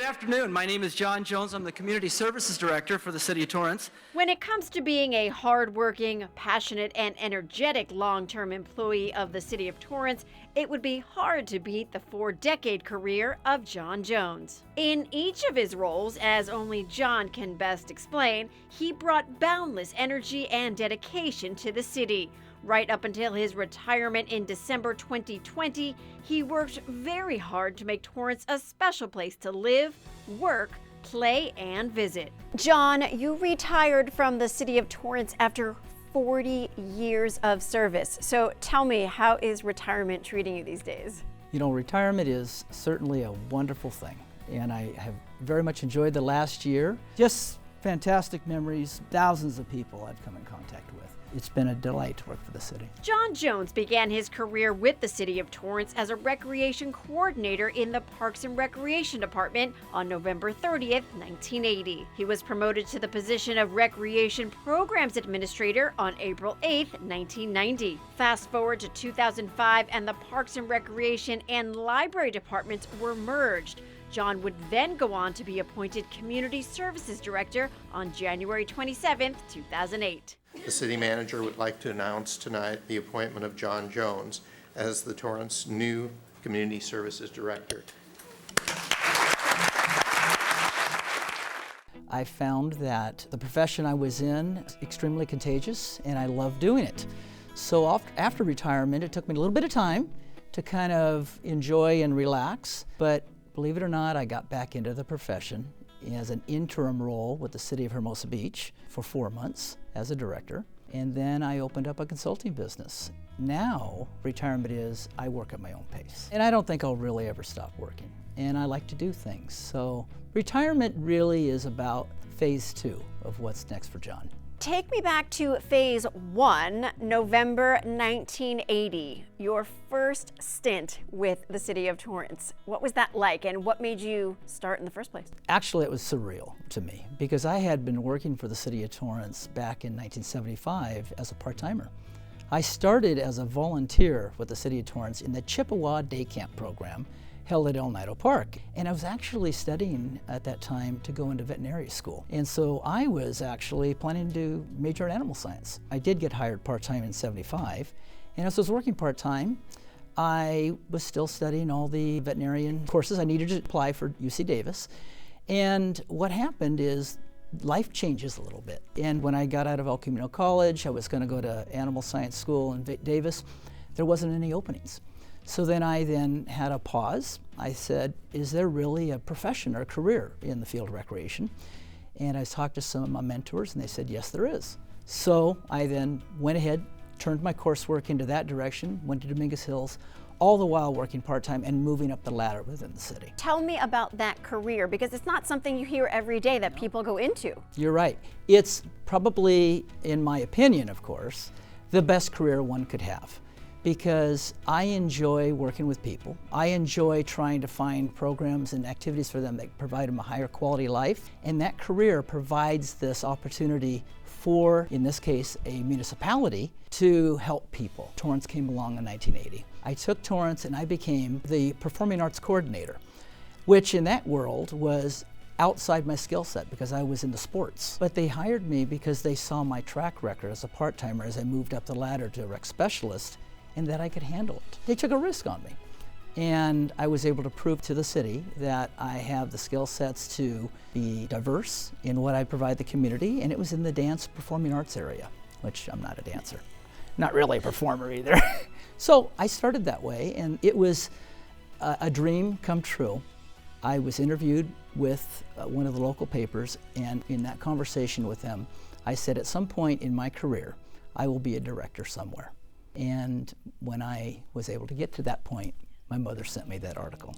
afternoon. My name is John Jones. I'm the Community Services Director for the City of Torrance. When it comes to being a hardworking, passionate, and energetic long-term employee of the City of Torrance, it would be hard to beat the 4-decade career of John Jones. In each of his roles, as only John can best explain, he brought boundless energy and dedication to the city. Right up until his retirement in December 2020, he worked very hard to make Torrance a special place to live, work, play, and visit. John, you retired from the City of Torrance after 40 years of service. So tell me, how is retirement treating you these days? You know, retirement is certainly a wonderful thing, and I have very much enjoyed the last year. Just fantastic memories, thousands of people I've come in contact with. It's been a delight to work for the city. John Jones began his career with the City of Torrance as a recreation coordinator in the Parks and Recreation Department on November 30th, 1980. He was promoted to the position of Recreation Programs Administrator on April 8th, 1990. Fast forward to 2005, and the Parks and Recreation and Library departments were merged. John would then go on to be appointed Community Services Director on January 27, 2008. The city manager would like to announce tonight the appointment of John Jones as the Torrance new Community Services Director. I found that the profession I was in is extremely contagious, and I love doing it. So after retirement, it took me a little bit of time to kind of enjoy and relax, but believe it or not, I got back into the profession as an interim role with the City of Hermosa Beach for 4 months as a director, and then I opened up a consulting business. Now, retirement is, I work at my own pace, and I don't think I'll really ever stop working, and I like to do things. So retirement really is about phase 2 of what's next for John. Take me back to phase 1, November 1980, your first stint with the City of Torrance. What was that like, and what made you start in the first place? Actually, it was surreal to me because I had been working for the City of Torrance back in 1975 as a part-timer. I started as a volunteer with the City of Torrance in the Chippewa Day Camp program held at El Nido Park. And I was actually studying at that time to go into veterinary school. And so I was actually planning to do major in animal science. I did get hired part-time in '75, and as I was working part-time, I was still studying all the veterinarian courses I needed to apply for UC Davis. And what happened is life changes a little bit. And when I got out of El Camino College, I was gonna go to animal science school in Davis. There wasn't any openings. So then I had a pause. I said, is there really a profession or a career in the field of recreation? And I talked to some of my mentors, and they said, yes, there is. So I then went ahead, turned my coursework into that direction, went to Dominguez Hills, all the while working part-time and moving up the ladder within the city. Tell me about that career, because it's not something you hear every day that people go into. You're right. It's probably, in my opinion, of course, the best career one could have, because I enjoy working with people. I enjoy trying to find programs and activities for them that provide them a higher quality life, and that career provides this opportunity for, in this case, a municipality to help people. Torrance came along in 1980. I took Torrance and I became the performing arts coordinator, which in that world was outside my skill set because I was into sports. But they hired me because they saw my track record as a part-timer as I moved up the ladder to a rec specialist, and that I could handle it. They took a risk on me. And I was able to prove to the city that I have the skill sets to be diverse in what I provide the community, and it was in the dance performing arts area, which I'm not a dancer. Not really a performer either. So I started that way, and it was a dream come true. I was interviewed with one of the local papers, and in that conversation with them, I said, at some point in my career, I will be a director somewhere. And when I was able to get to that point, my mother sent me that article.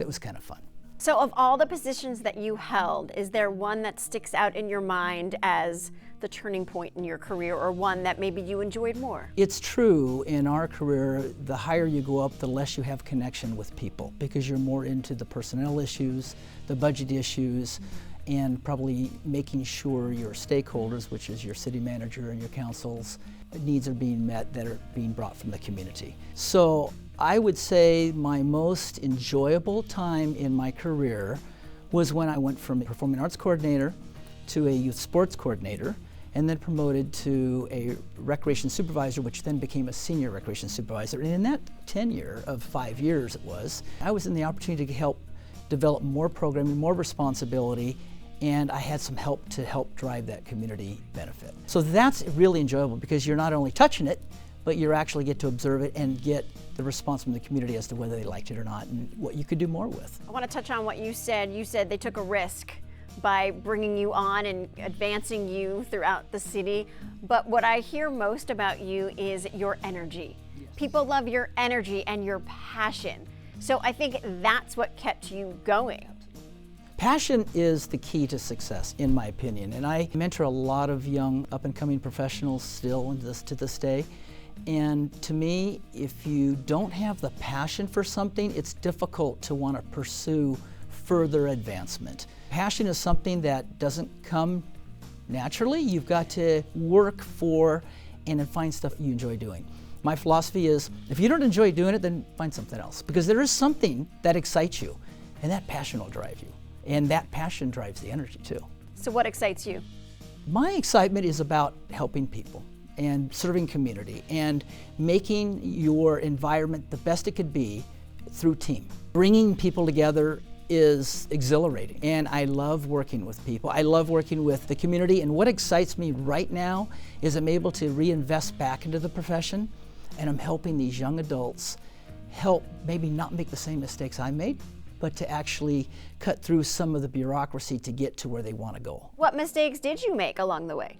It was kind of fun. So of all the positions that you held, is there one that sticks out in your mind as the turning point in your career, or one that maybe you enjoyed more? It's true, in our career, the higher you go up, the less you have connection with people, because you're more into the personnel issues, the budget issues, and probably making sure your stakeholders, which is your city manager and your councils, needs are being met that are being brought from the community. So I would say my most enjoyable time in my career was when I went from a performing arts coordinator to a youth sports coordinator, and then promoted to a recreation supervisor, which then became a senior recreation supervisor. And in that tenure of 5 years it was, I was in the opportunity to help develop more programming, more responsibility, and I had some help to help drive that community benefit. So that's really enjoyable because you're not only touching it, but you actually get to observe it and get the response from the community as to whether they liked it or not and what you could do more with. I want to touch on what you said. You said they took a risk by bringing you on and advancing you throughout the city. But what I hear most about you is your energy. Yes. People love your energy and your passion. So I think that's what kept you going. Passion is the key to success, in my opinion. And I mentor a lot of young up-and-coming professionals still to this day. And to me, if you don't have the passion for something, it's difficult to want to pursue further advancement. Passion is something that doesn't come naturally. You've got to work for and then find stuff you enjoy doing. My philosophy is, if you don't enjoy doing it, then find something else. Because there is something that excites you, and that passion will drive you. And that passion drives the energy too. So what excites you? My excitement is about helping people and serving community and making your environment the best it could be through team. Bringing people together is exhilarating, and I love working with people. I love working with the community, and what excites me right now is I'm able to reinvest back into the profession, and I'm helping these young adults help maybe not make the same mistakes I made, but to actually cut through some of the bureaucracy to get to where they want to go. What mistakes did you make along the way?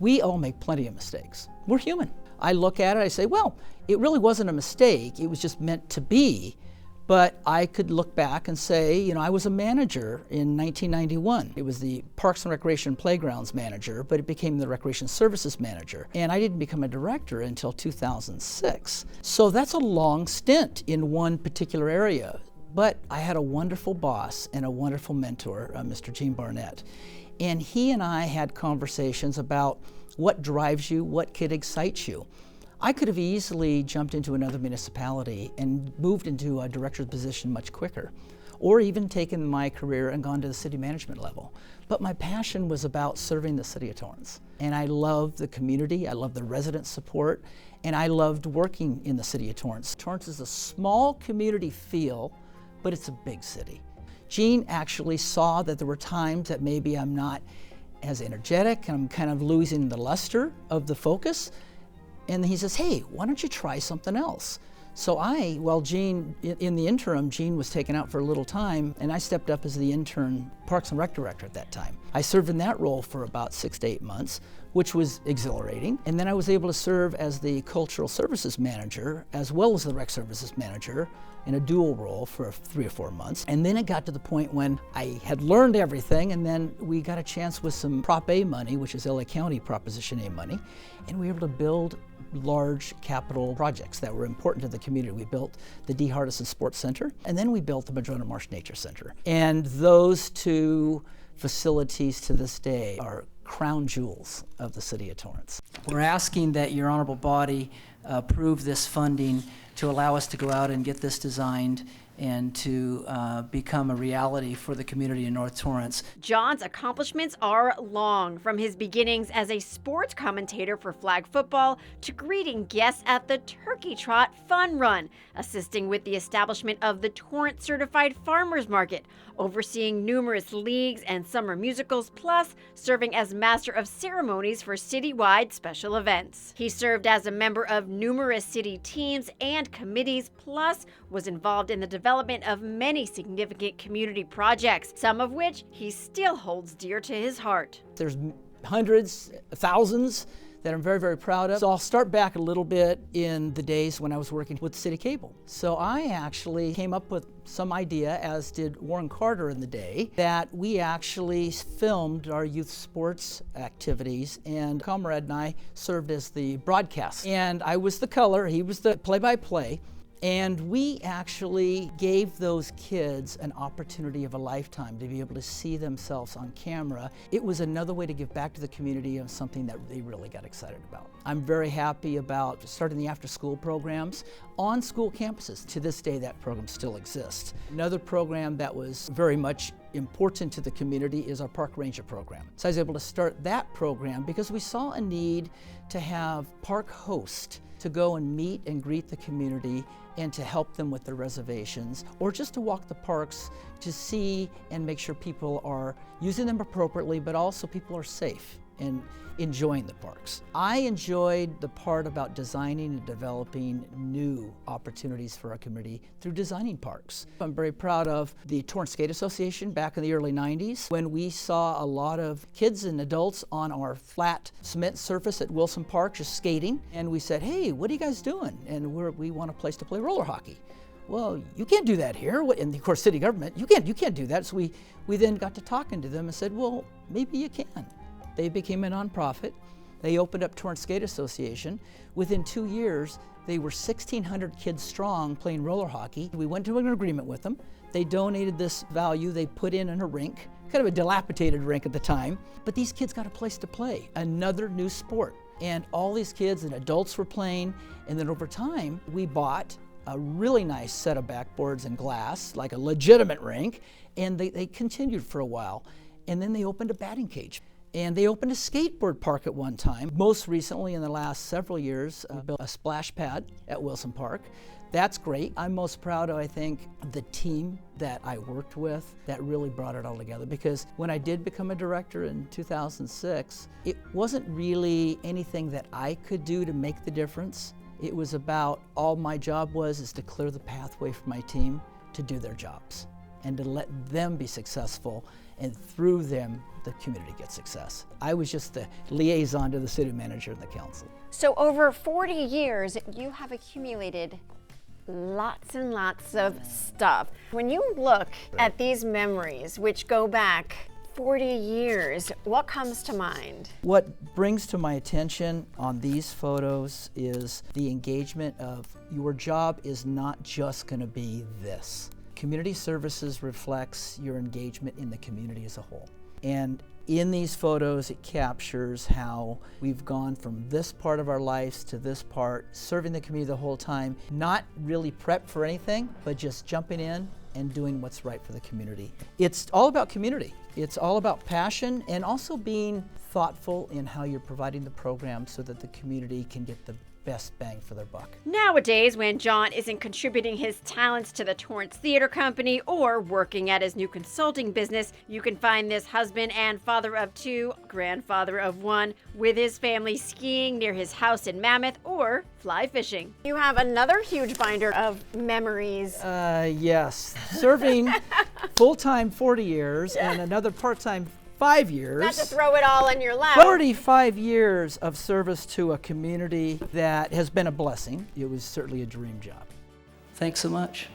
We all make plenty of mistakes. We're human. I look at it, I say, well, it really wasn't a mistake, it was just meant to be. But I could look back and say, you know, I was a manager in 1991. It was the Parks and Recreation Playgrounds manager, but it became the Recreation Services manager. And I didn't become a director until 2006. So that's a long stint in one particular area. But I had a wonderful boss and a wonderful mentor, Mr. Gene Barnett. And he and I had conversations about what drives you, what could excite you. I could have easily jumped into another municipality and moved into a director's position much quicker, or even taken my career and gone to the city management level. But my passion was about serving the city of Torrance. And I love the community, I love the resident support, and I loved working in the city of Torrance. Torrance is a small community feel, but it's a big city. Gene actually saw that there were times that maybe I'm not as energetic, and I'm kind of losing the luster of the focus. And he says, hey, why don't you try something else? So while Gene, in the interim, Gene was taken out for a little time, and I stepped up as the intern Parks and Rec director at that time. I served in that role for about 6 to 8 months, which was exhilarating. And then I was able to serve as the cultural services manager, as well as the rec services manager, in a dual role for 3 or 4 months. And then it got to the point when I had learned everything, and then we got a chance with some Prop A money, which is LA County Proposition A money, and we were able to build large capital projects that were important to the community. We built the D. Hardison Sports Center, and then we built the Madrona Marsh Nature Center. And those two facilities to this day are crown jewels of the city of Torrance. We're asking that your honorable body approve this funding to allow us to go out and get this designed and to become a reality for the community in North Torrance. John's accomplishments are long, from his beginnings as a sports commentator for flag football to greeting guests at the Turkey Trot Fun Run, assisting with the establishment of the Torrance Certified Farmers Market, overseeing numerous leagues and summer musicals, plus serving as master of ceremonies for citywide special events. He served as a member of numerous city teams and committees, plus was involved in the development of many significant community projects, some of which he still holds dear to his heart. There's hundreds, thousands that I'm very, very proud of. So I'll start back a little bit in the days when I was working with CitiCABLE. So I actually came up with some idea, as did Warren Carter in the day, that we actually filmed our youth sports activities, and Comrade and I served as the broadcast. And I was the color, he was the play-by-play. And we actually gave those kids an opportunity of a lifetime to be able to see themselves on camera. It was another way to give back to the community of something that they really got excited about. I'm very happy about starting the after-school programs on school campuses. To this day, that program still exists. Another program that was very much important to the community is our park ranger program. So I was able to start that program because we saw a need to have park hosts to go and meet and greet the community and to help them with their reservations, or just to walk the parks to see and make sure people are using them appropriately, but also people are safe and enjoying the parks. I enjoyed the part about designing and developing new opportunities for our community through designing parks. I'm very proud of the Torrance Skate Association back in the early 90s when we saw a lot of kids and adults on our flat cement surface at Wilson Park just skating, and we said, hey, what are you guys doing? And we want a place to play roller hockey. Well, you can't do that here. And of course, city government, you can't do that. So we then got to talking to them and said, well, maybe you can. They became a nonprofit. They opened up Torrance Skate Association. Within 2 years, they were 1,600 kids strong playing roller hockey. We went to an agreement with them. They donated this value they put in a rink, kind of a dilapidated rink at the time, but these kids got a place to play, another new sport. And all these kids and adults were playing, and then over time, we bought a really nice set of backboards and glass, like a legitimate rink, and they continued for a while. And then they opened a batting cage. And they opened a skateboard park at one time. Most recently, in the last several years, built a splash pad at Wilson Park. That's great. I'm most proud of, I think, the team that I worked with that really brought it all together. Because when I did become a director in 2006, it wasn't really anything that I could do to make the difference. It was about, all my job is to clear the pathway for my team to do their jobs and to let them be successful, and through them, the community gets success. I was just the liaison to the city manager and the council. So over 40 years, you have accumulated lots and lots of stuff. When you look at these memories, which go back 40 years, what comes to mind? What brings to my attention on these photos is the engagement of your job is not just going to be this. Community services reflects your engagement in the community as a whole. And in these photos, it captures how we've gone from this part of our lives to this part, serving the community the whole time, not really prepped for anything, but just jumping in and doing what's right for the community. It's all about community. It's all about passion and also being thoughtful in how you're providing the program so that the community can get the best bang for their buck. Nowadays, when John isn't contributing his talents to the Torrance Theater Company or working at his new consulting business, you can find this husband and father of two, grandfather of one, with his family skiing near his house in Mammoth or fly fishing. You have another huge binder of memories. Yes, serving full-time 40 years and another part-time 5 years. Not to throw it all in your lap. 35 years of service to a community that has been a blessing. It was certainly a dream job. Thanks so much.